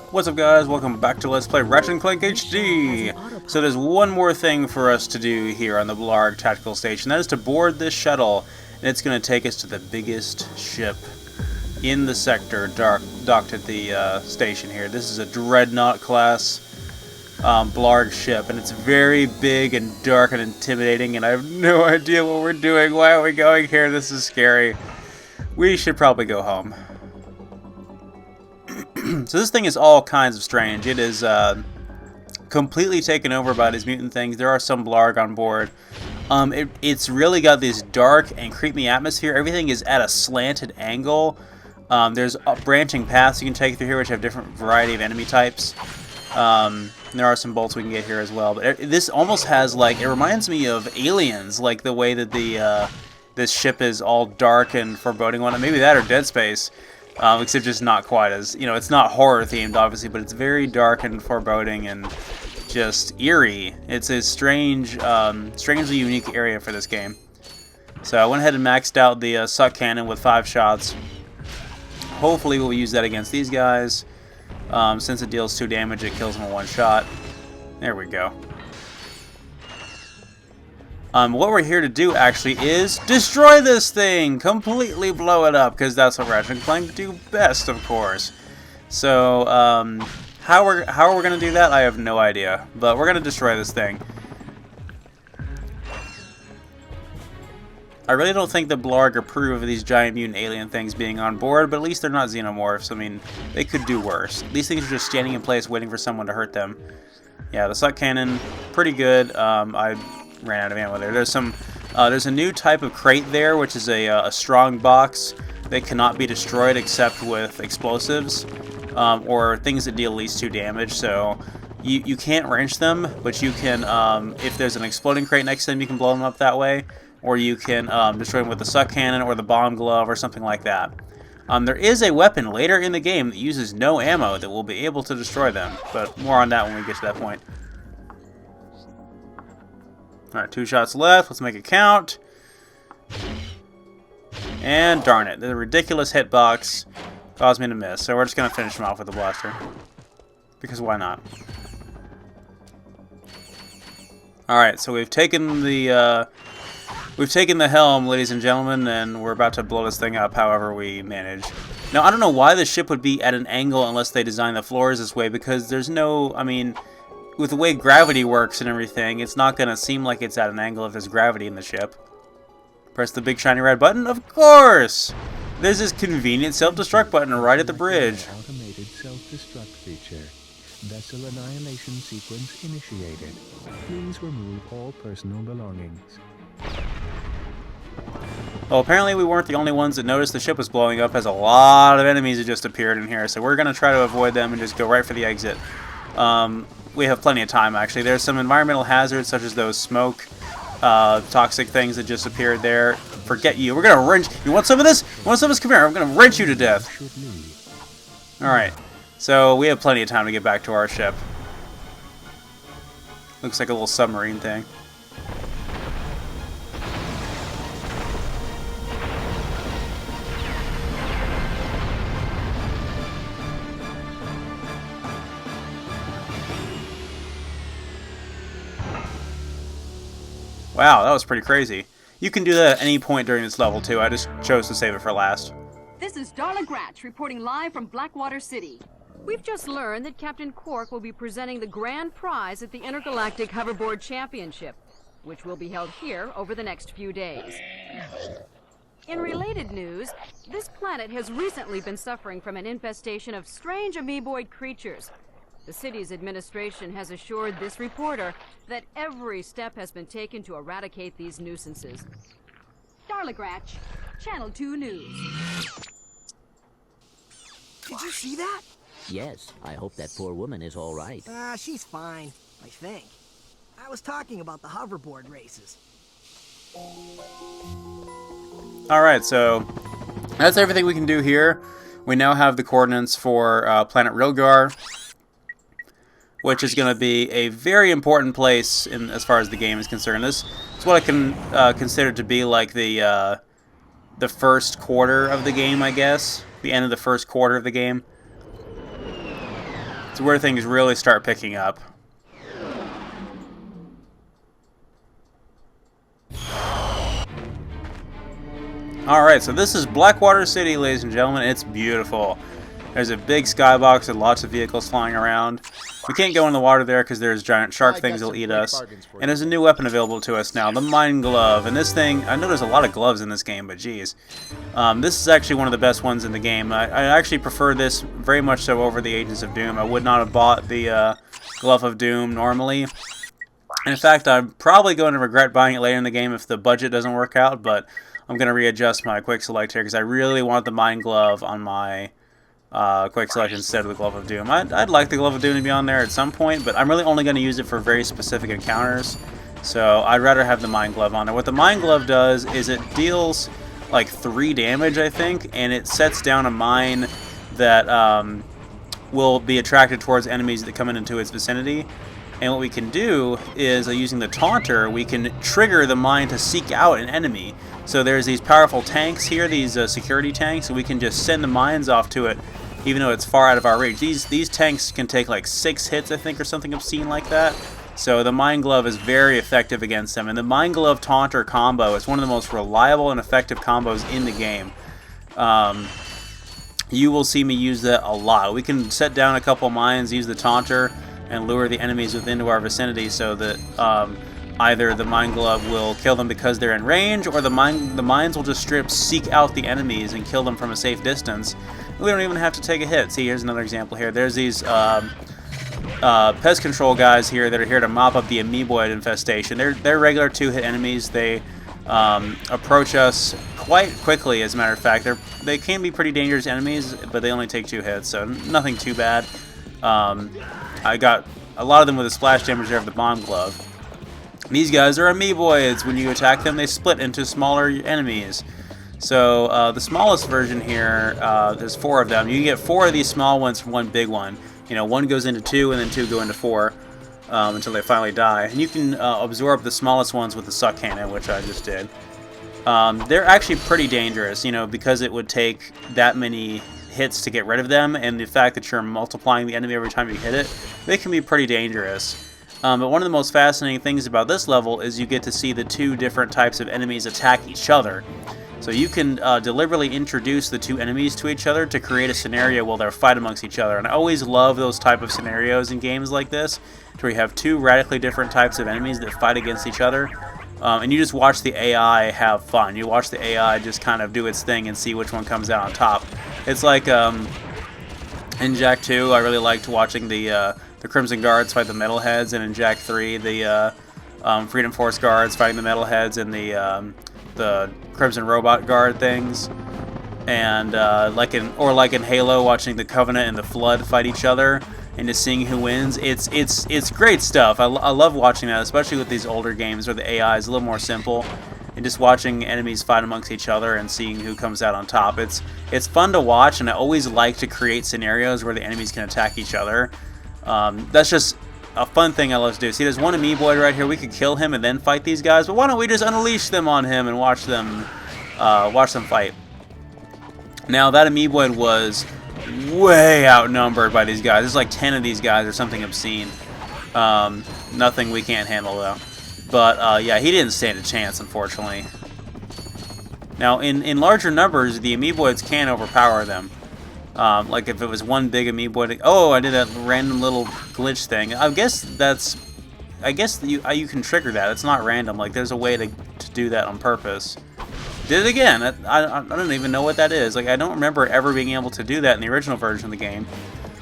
What's up, guys? Welcome back to Let's Play Ratchet and Clank HD! So there's one more thing for us to do here on the Blarg Tactical Station. That is to board this shuttle, and it's going to take us to the biggest ship in the sector docked at the station here. This is a Dreadnought class Blarg ship, and it's very big and dark and intimidating, and I have no idea what we're doing. Why are we going here? This is scary. We should probably go home. So this thing is all kinds of strange. It is completely taken over by these mutant things. There are some Blarg on board. It's really got this dark and creepy atmosphere. Everything is at a slanted angle. There's branching paths you can take through here, which have different variety of enemy types. There are some bolts we can get here as well. But this almost has, like, it reminds me of Aliens, like the way that the this ship is all dark and foreboding one. Maybe that or Dead Space. Except just not quite as, it's not horror themed obviously, but it's very dark and foreboding and just eerie. It's a strange, strangely unique area for this game. So I went ahead and maxed out the suck cannon with 5 shots. Hopefully we'll use that against these guys. Since it deals 2 damage, it kills them in 1 shot. There we go. What we're here to do, actually, is destroy this thing! Completely blow it up, because that's what Ratchet and Clank do best, of course. So, how are we going to do that? I have no idea. But we're going to destroy this thing. I really don't think the Blarg approve of these giant mutant alien things being on board, but at least they're not xenomorphs. I mean, they could do worse. These things are just standing in place waiting for someone to hurt them. Yeah, the suck cannon, pretty good. I ran out of ammo there. There's a new type of crate there, which is a strong box that cannot be destroyed except with explosives or things that deal at least 2 damage. So you can't wrench them, but you can, if there's an exploding crate next to them, you can blow them up that way, or you can destroy them with the suck cannon or the bomb glove or something like that. There is a weapon later in the game that uses no ammo that will be able to destroy them, but more on that when we get to that point. Alright, 2 shots left. Let's make it count. And darn it, the ridiculous hitbox caused me to miss. So we're just going to finish him off with a blaster. Because why not? Alright, so we've taken the helm, ladies and gentlemen, and we're about to blow this thing up however we manage. Now, I don't know why the ship would be at an angle unless they design the floors this way, because there's no, I mean, with the way gravity works and everything, it's not going to seem like it's at an angle if there's gravity in the ship. Press the big shiny red button? Of course! There's this convenient self-destruct button right at the bridge. Automated self-destruct feature. Vessel annihilation sequence initiated. Please remove all personal belongings. Well, apparently we weren't the only ones that noticed the ship was blowing up, as a lot of enemies had just appeared in here, so we're going to try to avoid them and just go right for the exit. We have plenty of time, actually. There's some environmental hazards, such as those smoke, toxic things that just appeared there. Forget you. We're going to wrench. You want some of this? You want some of this? Come here. I'm going to wrench you to death. Alright. So, we have plenty of time to get back to our ship. Looks like a little submarine thing. Wow, that was pretty crazy. You can do that at any point during this level, too. I just chose to save it for last. This is Darla Gratch reporting live from Blackwater City. We've just learned that Captain Cork will be presenting the grand prize at the Intergalactic Hoverboard Championship, which will be held here over the next few days. In related news, this planet has recently been suffering from an infestation of strange amoeboid creatures. The city's administration has assured this reporter that every step has been taken to eradicate these nuisances. Darla Gratch, Channel 2 News. Did you see that? Yes, I hope that poor woman is all right. She's fine, I think. I was talking about the hoverboard races. Alright, so that's everything we can do here. We now have the coordinates for Planet Rilgar, which is going to be a very important place as far as the game is concerned. This is what I can consider to be like the first quarter of the game, I guess. The end of the first quarter of the game. It's where things really start picking up. Alright, so this is Blackwater City, ladies and gentlemen. It's beautiful. There's a big skybox with lots of vehicles flying around. We can't go in the water there because there's giant shark things that'll eat us. And there's a new weapon available to us now, the Mine Glove. And this thing, I know there's a lot of gloves in this game, but geez. This is actually one of the best ones in the game. I actually prefer this very much so over the Agents of Doom. I would not have bought the Glove of Doom normally. And in fact, I'm probably going to regret buying it later in the game if the budget doesn't work out, but I'm going to readjust my quick select here because I really want the Mine Glove on my quick select instead of the Glove of Doom. I'd like the Glove of Doom to be on there at some point, but I'm really only going to use it for very specific encounters, so I'd rather have the Mine Glove on there. What the Mine Glove does is it deals like 3 damage, I think, and it sets down a mine that will be attracted towards enemies that come into its vicinity. And what we can do is, using the taunter, we can trigger the mine to seek out an enemy. So there's these powerful tanks here, these security tanks, and we can just send the mines off to it, even though it's far out of our reach. These tanks can take like 6 hits, I think, or something obscene like that. So the Mine Glove is very effective against them. And the Mine Glove taunter combo is one of the most reliable and effective combos in the game. You will see me use that a lot. We can set down a couple mines, use the taunter, and lure the enemies within our vicinity so that either the Mine Glove will kill them because they're in range, or the mines will just strip seek out the enemies and kill them from a safe distance. We don't even have to take a hit. See, here's another example here. There's these pest control guys here that are here to mop up the amoeboid infestation. They're regular 2-hit enemies. They approach us quite quickly, as a matter of fact. They can be pretty dangerous enemies, but they only take 2 hits, so nothing too bad. I got a lot of them with a splash damage there of the Bomb Glove. These guys are amoeboids. When you attack them, they split into smaller enemies. So the smallest version here, there's 4 of them. You get 4 of these small ones from one big one. You know, 1 goes into 2, and then 2 go into 4 until they finally die. And you can absorb the smallest ones with the suck cannon, which I just did. They're actually pretty dangerous, you know, because it would take that many hits to get rid of them, and the fact that you're multiplying the enemy every time you hit it, they can be pretty dangerous. But one of the most fascinating things about this level is you get to see the 2 different types of enemies attack each other. So you can deliberately introduce the 2 enemies to each other to create a scenario where they'll fight amongst each other. And I always love those type of scenarios in games like this, where you have 2 radically different types of enemies that fight against each other. And you just watch the AI have fun. You watch the AI just kind of do its thing and see which one comes out on top. It's like in Jak 2, I really liked watching the Crimson Guards fight the Metalheads, and in Jak 3, the Freedom Force Guards fighting the Metalheads and the Crimson Robot Guard things. And like in Halo, watching the Covenant and the Flood fight each other and just seeing who wins. It's great stuff. I love watching that, especially with these older games where the AI is a little more simple, and just watching enemies fight amongst each other and seeing who comes out on top. It's fun to watch, and I always like to create scenarios where the enemies can attack each other. That's just a fun thing I love to do. See, there's one amoeboid right here. We could kill him and then fight these guys, but why don't we just unleash them on him and watch them fight? Now, that amoeboid was way outnumbered by these guys. There's like 10 of these guys or something obscene. Nothing we can't handle, though. But, yeah, he didn't stand a chance, unfortunately. Now, in larger numbers, the amoeboids can overpower them. Like if it was one big amoeboid. Oh, I did that random little glitch thing. I guess you can trigger that. It's not random. Like, there's a way to do that on purpose. Did it again. I don't even know what that is. Like, I don't remember ever being able to do that in the original version of the game.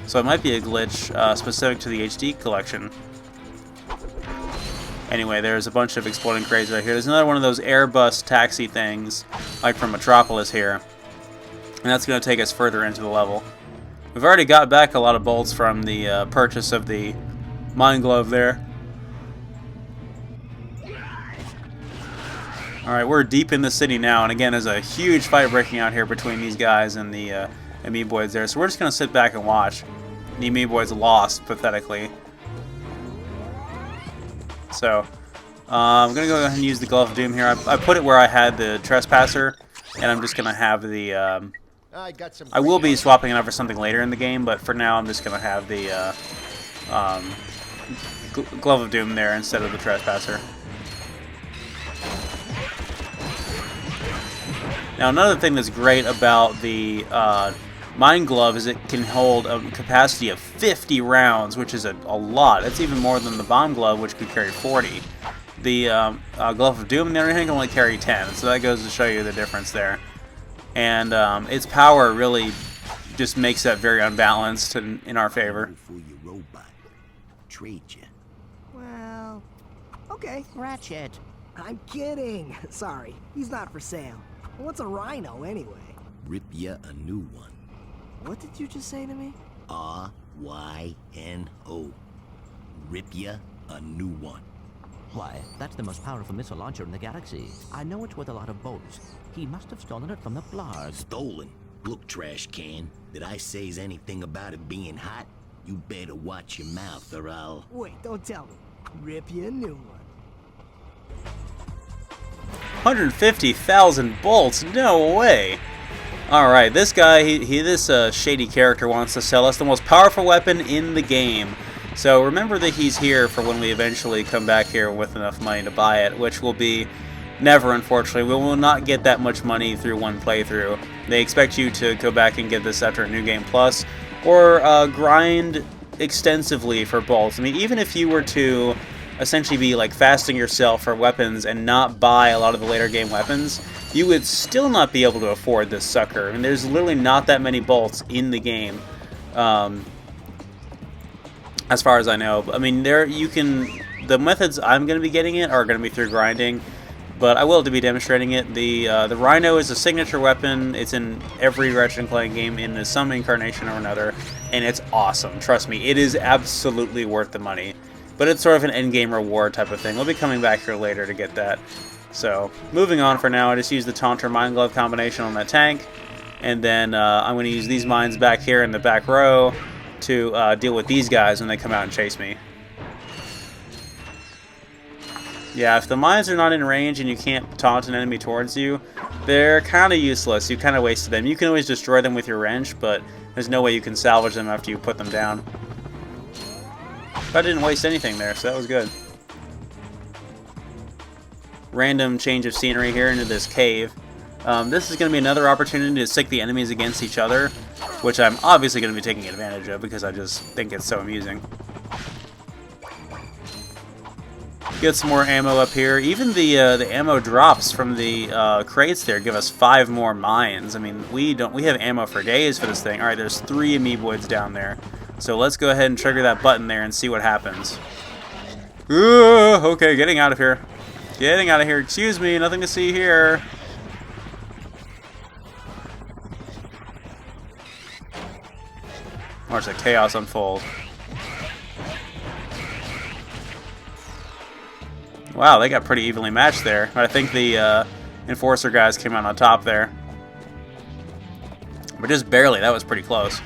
So it might be a glitch specific to the HD collection. Anyway, there's a bunch of exploding crates right here. There's another one of those Airbus taxi things, like from Metropolis here. And that's going to take us further into the level. We've already got back a lot of bolts from the purchase of the Mine Glove there. Alright, we're deep in the city now, and again, there's a huge fight breaking out here between these guys and the amoeboids there. So we're just going to sit back and watch. The amoeboids lost, pathetically. So, I'm going to go ahead and use the Glove of Doom here. I put it where I had the Trespasser, and I'm just going to have the I will be swapping it out for something later in the game, but for now I'm just going to have the Glove of Doom there instead of the Trespasser. Now another thing that's great about the Mine Glove is it can hold a capacity of 50 rounds, which is a lot. That's even more than the Bomb Glove, which could carry 40. The Glove of Doom, on the other hand, can only carry 10, so that goes to show you the difference there. And its power really just makes that very unbalanced in our favor. For your robot, trade you. Well, okay. Ratchet. I'm kidding. Sorry, he's not for sale. What's a rhino anyway? Rip ya a new one. What did you just say to me? R-Y-N-O. Rip ya a new one. Why, that's the most powerful missile launcher in the galaxy. I know it's worth a lot of bolts. He must have stolen it from the Blarg. Stolen? Look, trash can. Did I say anything about it being hot? You better watch your mouth or I'll... Wait, don't tell me. Rip you a new one. 150,000 bolts? No way! Alright, this guy, this shady character wants to sell us the most powerful weapon in the game. So remember that he's here for when we eventually come back here with enough money to buy it, which will be never, unfortunately. We will not get that much money through one playthrough. They expect you to go back and get this after a New Game Plus, or grind extensively for bolts. I mean, even if you were to essentially be like fasting yourself for weapons and not buy a lot of the later game weapons, you would still not be able to afford this sucker. I mean, there's literally not that many bolts in the game, as far as I know. I mean, the methods I'm going to be getting it are going to be through grinding, but I will to be demonstrating it. The Rhino is a signature weapon. It's in every Ratchet and Clank game in some incarnation or another, and it's awesome. Trust me, it is absolutely worth the money. But it's sort of an endgame reward type of thing. We'll be coming back here later to get that. So, moving on for now, I just use the Taunter Mine Glove combination on that tank. And then I'm going to use these mines back here in the back row to deal with these guys when they come out and chase me. Yeah, if the mines are not in range and you can't taunt an enemy towards you, they're kind of useless. You kind of wasted them. You can always destroy them with your wrench, but there's no way you can salvage them after you put them down. I didn't waste anything there, so that was good. Random change of scenery here into this cave. This is going to be another opportunity to stick the enemies against each other, which I'm obviously going to be taking advantage of because I just think it's so amusing. Get some more ammo up here. Even the ammo drops from the crates there give us 5 more mines. I mean, we have ammo for days for this thing. All right, there's 3 amoeboids down there. So let's go ahead and trigger that button there and see what happens. Ooh, okay, getting out of here. Getting out of here. Excuse me, nothing to see here. Watch the chaos unfold. Wow, they got pretty evenly matched there. I think the Enforcer guys came out on top there. But just barely, that was pretty close.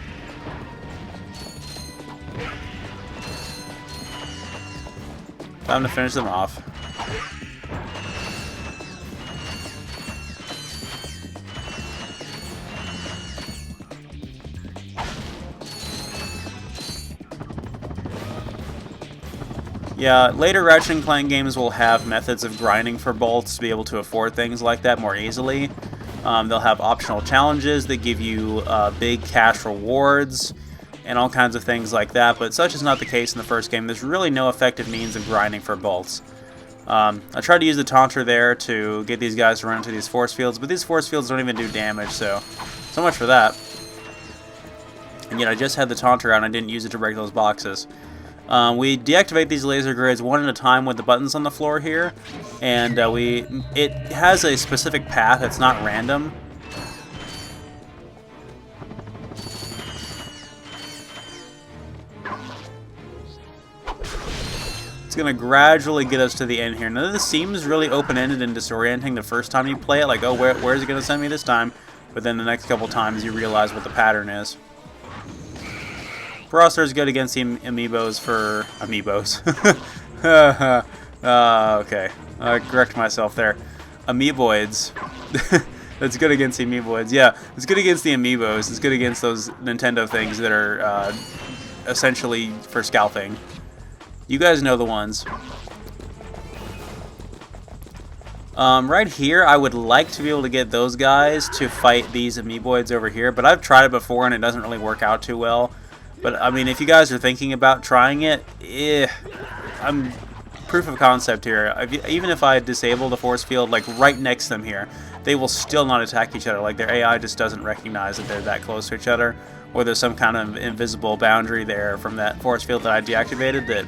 Time to finish them off. Yeah, later Ratchet and Clank games will have methods of grinding for bolts to be able to afford things like that more easily. They'll have optional challenges that give you big cash rewards and all kinds of things like that, but such is not the case in the first game. There's really no effective means of grinding for bolts. I tried to use the Taunter there to get these guys to run into these force fields, but these force fields don't even do damage, so much for that. And yet I just had the Taunter out and I didn't use it to break those boxes. We deactivate these laser grids one at a time with the buttons on the floor here, and it has a specific path. It's not random. It's going to gradually get us to the end here. Now this seems really open-ended and disorienting the first time you play it, like, oh, where is it going to send me this time? But then the next couple times you realize what the pattern is. Froster is good against the amiibos for... amiibos. Okay. I correct myself there. Amoeboids. That's good against the amoeboids. Yeah, it's good against the amiibos. It's good against those Nintendo things that are essentially for scalping. You guys know the ones. Right here, I would like to be able to get those guys to fight these amoeboids over here, but I've tried it before and it doesn't really work out too well. But, I mean, if you guys are thinking about trying it, I'm proof of concept here. Even if I disable the force field, like, right next to them here, they will still not attack each other. Like, their AI just doesn't recognize that they're that close to each other, or there's some kind of invisible boundary there from that force field that I deactivated that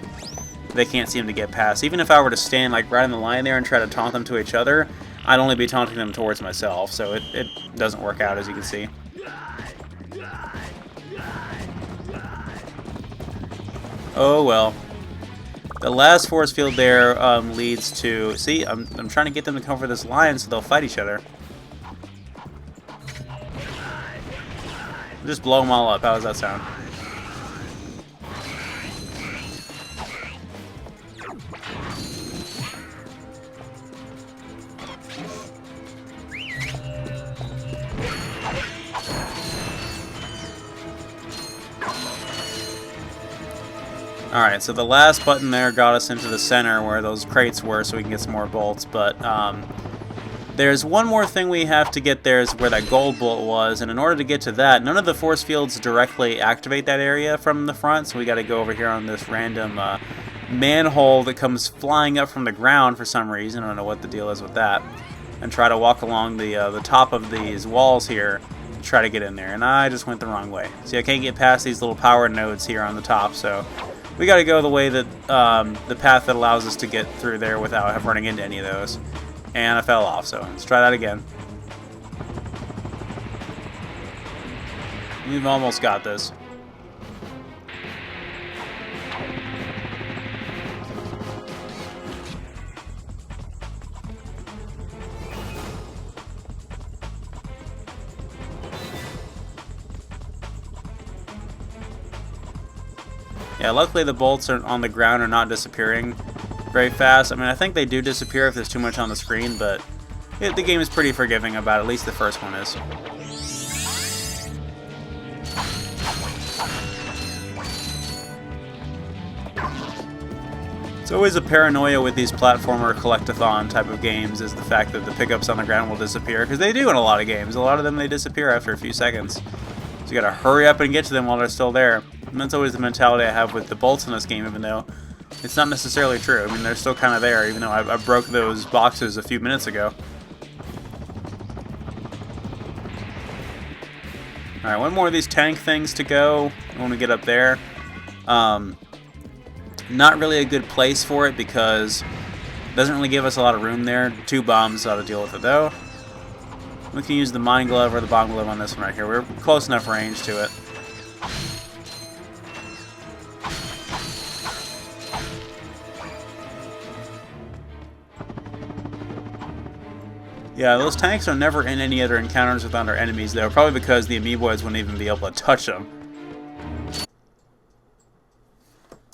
they can't seem to get past. Even if I were to stand like right on the line there and try to taunt them to each other, I'd only be taunting them towards myself, so it doesn't work out, as you can see. Oh well. The last force field there leads to... See, I'm trying to get them to come for this line so they'll fight each other. Just blow them all up. How does that sound? Alright, so the last button there got us into the center where those crates were so we can get some more bolts, but there's one more thing we have to get there is where that gold bolt was, and in order to get to that, none of the force fields directly activate that area from the front, so we gotta go over here on this random manhole that comes flying up from the ground for some reason. I don't know what the deal is with that. And try to walk along the top of these walls here to try to get in there, and I just went the wrong way. See, I can't get past these little power nodes here on the top, so we got to go the way that the path that allows us to get through there without running into any of those. And I fell off, so let's try that again. We've almost got this. Yeah, luckily the bolts on the ground are not disappearing very fast. I mean, I think they do disappear if there's too much on the screen, but the game is pretty forgiving about it. At least the first one is. It's always a paranoia with these platformer collectathon type of games is the fact that the pickups on the ground will disappear, because they do in a lot of games. A lot of them, they disappear after a few seconds. So you gotta hurry up and get to them while they're still there. And that's always the mentality I have with the bolts in this game, even though it's not necessarily true. I mean, they're still kind of there, even though I broke those boxes a few minutes ago. Alright, one more of these tank things to go when we get up there. Not really a good place for it because it doesn't really give us a lot of room there. 2 bombs ought to deal with it, though. We can use the mine glove or the bomb glove on this one right here. We're close enough range to it. Yeah, those tanks are never in any other encounters with other enemies, though, probably because the amoeboids wouldn't even be able to touch them.